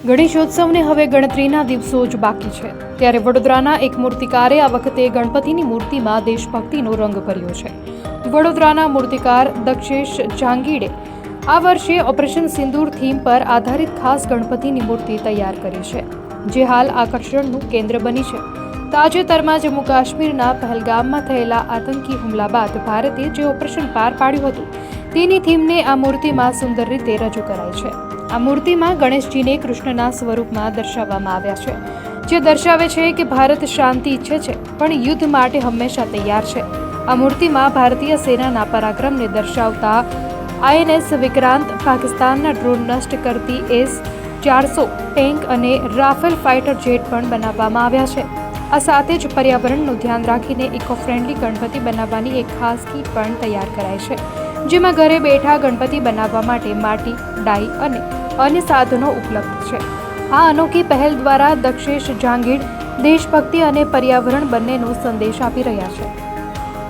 ગણેશોત્સવને હવે ગણતરીના દિવસો જ બાકી છે, ત્યારે વડોદરાના એક મૂર્તિકારે આ વખતે ગણપતિની મૂર્તિમાં દેશભક્તિનો રંગ ભર્યો છે. વડોદરાના મૂર્તિકાર દક્ષેશ જાંગીડે આ વર્ષે ઓપરેશન સિંદૂર થીમ પર આધારિત ખાસ ગણપતિની મૂર્તિ તૈયાર કરી છે, જે હાલ આકર્ષણનું કેન્દ્ર બની છે. તાજેતરમાં જમ્મુ કાશ્મીરના પહેલગામમાં થયેલા આતંકી હુમલા બાદ ભારતે જે ઓપરેશન પાર પાડ્યું હતું, તેની થીમને આ મૂર્તિમાં સુંદર રીતે રજૂ કરાઈ છે. આ મૂર્તિમાં ગણેશજીને કૃષ્ણના સ્વરૂપમાં દર્શાવવામાં આવ્યા છે, જે દર્શાવે છે કે ભારત શાંતિ ઈચ્છે છે પણ યુદ્ધ માટે હંમેશા તૈયાર છે. આ મૂર્તિમાં ભારતીય સેનાના પરાક્રમને દર્શાવતા INS વિક્રાંત, પાકિસ્તાનના ડ્રોન નષ્ટ કરતી S-400 ટેન્ક અને રાફેલ ફાઇટર જેટ પણ બનાવવામાં આવ્યા છે. આ સાથે જ પર્યાવરણનું ધ્યાન રાખીને ઇકો ફ્રેન્ડલી ગણપતિ બનાવવાની એક ખાસ કીટ પણ તૈયાર કરાઈ છે, જેમાં ઘરે બેઠા ગણપતિ બનાવવા માટે માટી, ડાઈ અને અન્ય સાધનો ઉપલબ્ધ છે. આ અનોખી પહેલ દ્વારા દક્ષેશ જાંગીડ દેશભક્તિ અને પર્યાવરણ બંનેનો સંદેશ આપી રહ્યા છે.